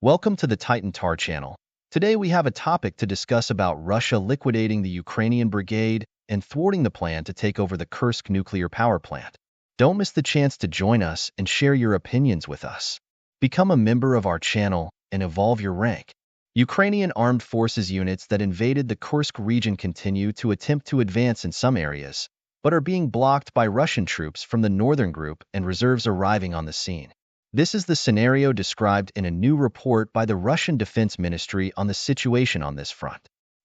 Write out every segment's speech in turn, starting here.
Welcome to the Titan Tar channel. Today we have a topic to discuss about Russia liquidating the Ukrainian brigade and thwarting the plan to take over the Kursk Nuclear Power Plant. Don't miss the chance to join us and share your opinions with us. Become a member of our channel and evolve your rank. Ukrainian Armed Forces units that invaded the Kursk region continue to attempt to advance in some areas, but are being blocked by Russian troops from the northern group and reserves arriving on the scene. This is the scenario described in a new report by the Russian Defense Ministry on the situation on this front.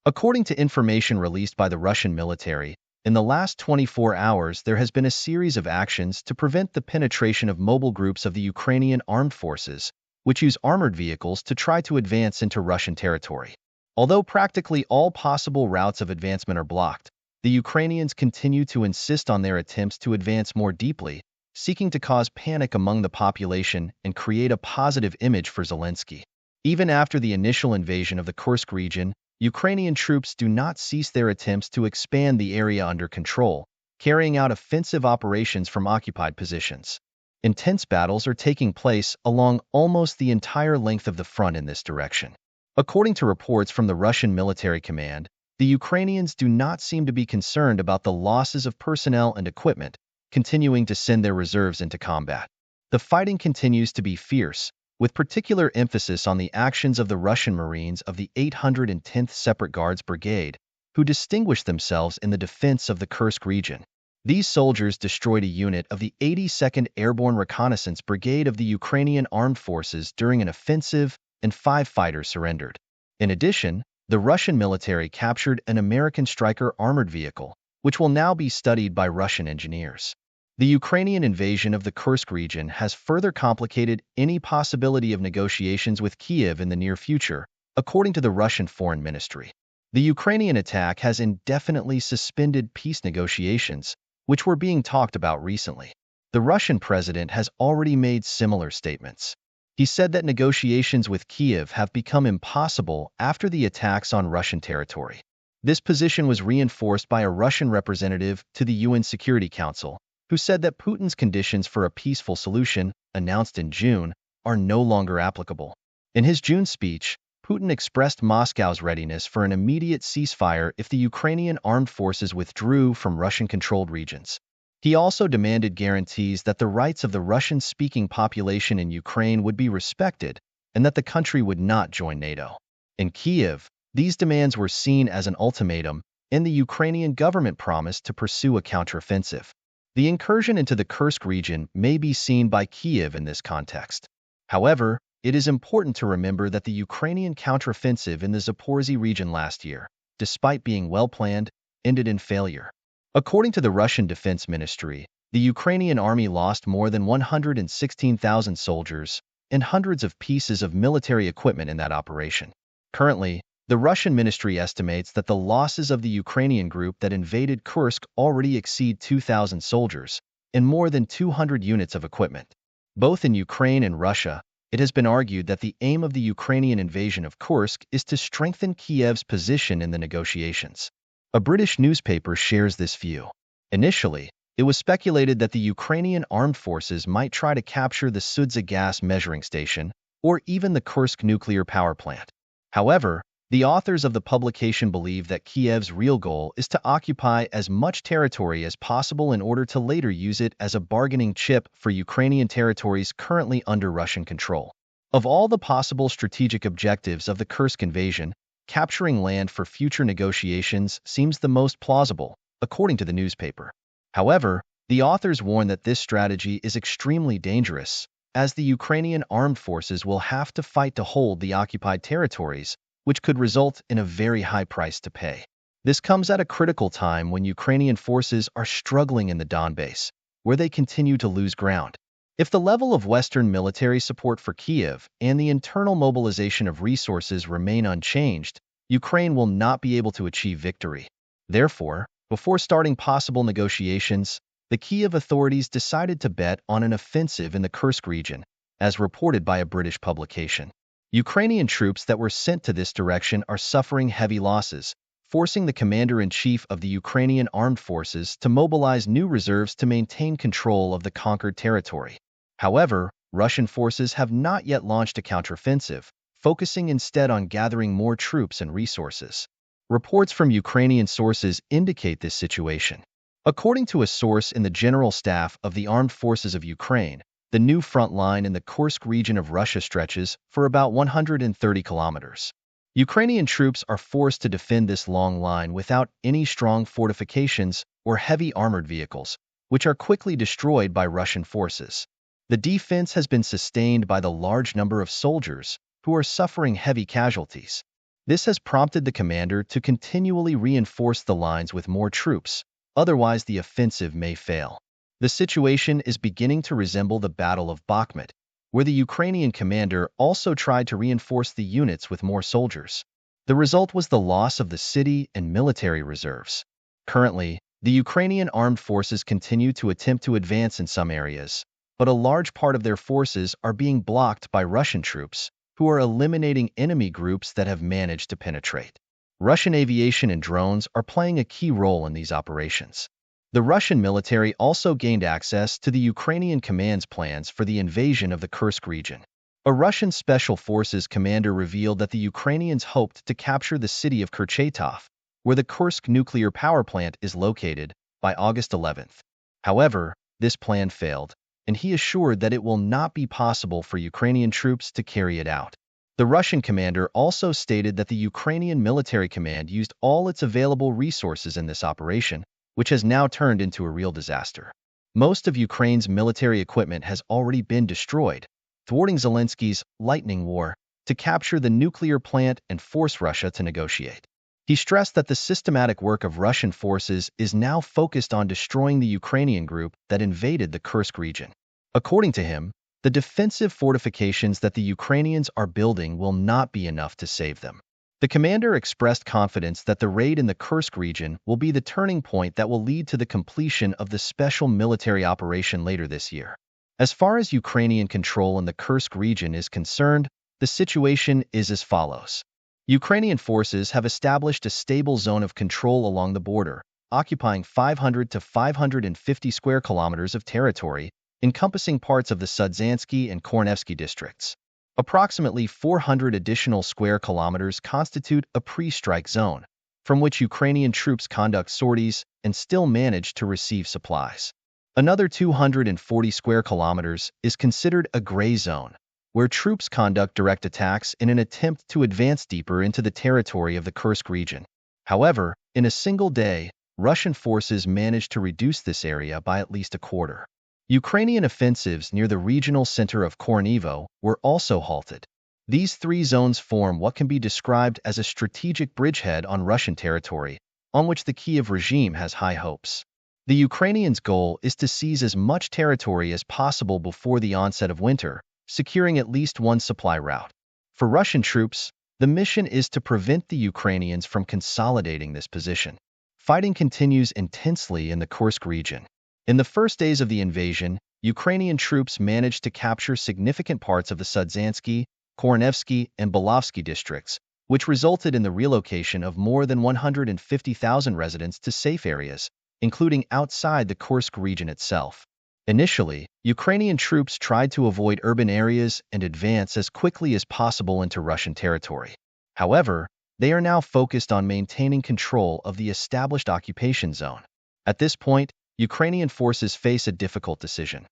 According to information released by the Russian military, in the last 24 hours there has been a series of actions to prevent the penetration of mobile groups of the Ukrainian Armed Forces, which use armored vehicles to try to advance into Russian territory. Although practically all possible routes of advancement are blocked, the Ukrainians continue to insist on their attempts to advance more deeply, seeking to cause panic among the population and create a positive image for Zelensky. Even after the initial invasion of the Kursk region, Ukrainian troops do not cease their attempts to expand the area under control, carrying out offensive operations from occupied positions. Intense battles are taking place along almost the entire length of the front in this direction. According to reports from the Russian military command, the Ukrainians do not seem to be concerned about the losses of personnel and equipment, continuing to send their reserves into combat. The fighting continues to be fierce, with particular emphasis on the actions of the Russian Marines of the 810th Separate Guards Brigade, who distinguished themselves in the defense of the Kursk region. These soldiers destroyed a unit of the 82nd Airborne Reconnaissance Brigade of the Ukrainian Armed Forces during an offensive, and 5 fighters surrendered. In addition, the Russian military captured an American Stryker armored vehicle, which will now be studied by Russian engineers. The Ukrainian invasion of the Kursk region has further complicated any possibility of negotiations with Kiev in the near future, according to the Russian Foreign Ministry. The Ukrainian attack has indefinitely suspended peace negotiations, which were being talked about recently. The Russian president has already made similar statements. He said that negotiations with Kiev have become impossible after the attacks on Russian territory. This position was reinforced by a Russian representative to the UN Security Council, who said that Putin's conditions for a peaceful solution, announced in June, are no longer applicable. In his June speech, Putin expressed Moscow's readiness for an immediate ceasefire if the Ukrainian armed forces withdrew from Russian-controlled regions. He also demanded guarantees that the rights of the Russian-speaking population in Ukraine would be respected and that the country would not join NATO. In Kiev, these demands were seen as an ultimatum, and the Ukrainian government promised to pursue a counteroffensive. The incursion into the Kursk region may be seen by Kiev in this context. However, it is important to remember that the Ukrainian counteroffensive in the Zaporizhzhia region last year, despite being well-planned, ended in failure. According to the Russian Defense Ministry, the Ukrainian army lost more than 116,000 soldiers and hundreds of pieces of military equipment in that operation. Currently, the Russian ministry estimates that the losses of the Ukrainian group that invaded Kursk already exceed 2,000 soldiers and more than 200 units of equipment. Both in Ukraine and Russia, it has been argued that the aim of the Ukrainian invasion of Kursk is to strengthen Kiev's position in the negotiations. A British newspaper shares this view. Initially, it was speculated that the Ukrainian armed forces might try to capture the Sudza gas measuring station or even the Kursk nuclear power plant. However, the authors of the publication believe that Kiev's real goal is to occupy as much territory as possible in order to later use it as a bargaining chip for Ukrainian territories currently under Russian control. Of all the possible strategic objectives of the Kursk invasion, capturing land for future negotiations seems the most plausible, according to the newspaper. However, the authors warn that this strategy is extremely dangerous, as the Ukrainian armed forces will have to fight to hold the occupied territories, which could result in a very high price to pay. This comes at a critical time when Ukrainian forces are struggling in the Donbass, where they continue to lose ground. If the level of Western military support for Kiev and the internal mobilization of resources remain unchanged, Ukraine will not be able to achieve victory. Therefore, before starting possible negotiations, the Kiev authorities decided to bet on an offensive in the Kursk region, as reported by a British publication. Ukrainian troops that were sent to this direction are suffering heavy losses, forcing the commander-in-chief of the Ukrainian Armed Forces to mobilize new reserves to maintain control of the conquered territory. However, Russian forces have not yet launched a counteroffensive, focusing instead on gathering more troops and resources. Reports from Ukrainian sources indicate this situation. According to a source in the General Staff of the Armed Forces of Ukraine, the new front line in the Kursk region of Russia stretches for about 130 kilometers. Ukrainian troops are forced to defend this long line without any strong fortifications or heavy armored vehicles, which are quickly destroyed by Russian forces. The defense has been sustained by the large number of soldiers who are suffering heavy casualties. This has prompted the commander to continually reinforce the lines with more troops, otherwise the offensive may fail. The situation is beginning to resemble the Battle of Bakhmut, where the Ukrainian commander also tried to reinforce the units with more soldiers. The result was the loss of the city and military reserves. Currently, the Ukrainian armed forces continue to attempt to advance in some areas, but a large part of their forces are being blocked by Russian troops, who are eliminating enemy groups that have managed to penetrate. Russian aviation and drones are playing a key role in these operations. The Russian military also gained access to the Ukrainian command's plans for the invasion of the Kursk region. A Russian Special Forces commander revealed that the Ukrainians hoped to capture the city of Kurchatov, where the Kursk Nuclear Power Plant is located, by August 11th. However, this plan failed, and he assured that it will not be possible for Ukrainian troops to carry it out. The Russian commander also stated that the Ukrainian military command used all its available resources in this operation, which has now turned into a real disaster. Most of Ukraine's military equipment has already been destroyed, thwarting Zelensky's lightning war to capture the nuclear plant and force Russia to negotiate. He stressed that the systematic work of Russian forces is now focused on destroying the Ukrainian group that invaded the Kursk region. According to him, the defensive fortifications that the Ukrainians are building will not be enough to save them. The commander expressed confidence that the raid in the Kursk region will be the turning point that will lead to the completion of the special military operation later this year. As far as Ukrainian control in the Kursk region is concerned, the situation is as follows. Ukrainian forces have established a stable zone of control along the border, occupying 500 to 550 square kilometers of territory, encompassing parts of the Sudzansky and Kornevsky districts. Approximately 400 additional square kilometers constitute a pre-strike zone, from which Ukrainian troops conduct sorties and still manage to receive supplies. Another 240 square kilometers is considered a gray zone, where troops conduct direct attacks in an attempt to advance deeper into the territory of the Kursk region. However, in a single day, Russian forces managed to reduce this area by at least a quarter. Ukrainian offensives near the regional center of Kornevo were also halted. These three zones form what can be described as a strategic bridgehead on Russian territory, on which the Kiev regime has high hopes. The Ukrainians' goal is to seize as much territory as possible before the onset of winter, securing at least one supply route. For Russian troops, the mission is to prevent the Ukrainians from consolidating this position. Fighting continues intensely in the Kursk region. In the first days of the invasion, Ukrainian troops managed to capture significant parts of the Sudzansky, Kornevsky, and Belovsky districts, which resulted in the relocation of more than 150,000 residents to safe areas, including outside the Kursk region itself. Initially, Ukrainian troops tried to avoid urban areas and advance as quickly as possible into Russian territory. However, they are now focused on maintaining control of the established occupation zone. At this point, Ukrainian forces face a difficult decision: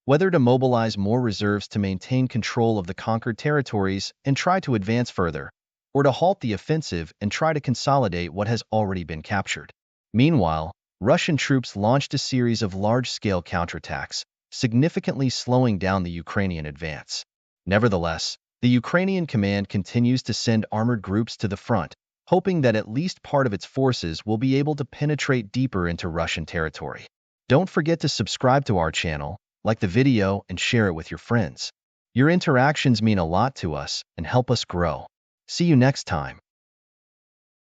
whether to mobilize more reserves to maintain control of the conquered territories and try to advance further, or to halt the offensive and try to consolidate what has already been captured. Meanwhile, Russian troops launched a series of large-scale counterattacks, significantly slowing down the Ukrainian advance. Nevertheless, the Ukrainian command continues to send armored groups to the front, hoping that at least part of its forces will be able to penetrate deeper into Russian territory. Don't forget to subscribe to our channel, like the video, and share it with your friends. Your interactions mean a lot to us and help us grow. See you next time.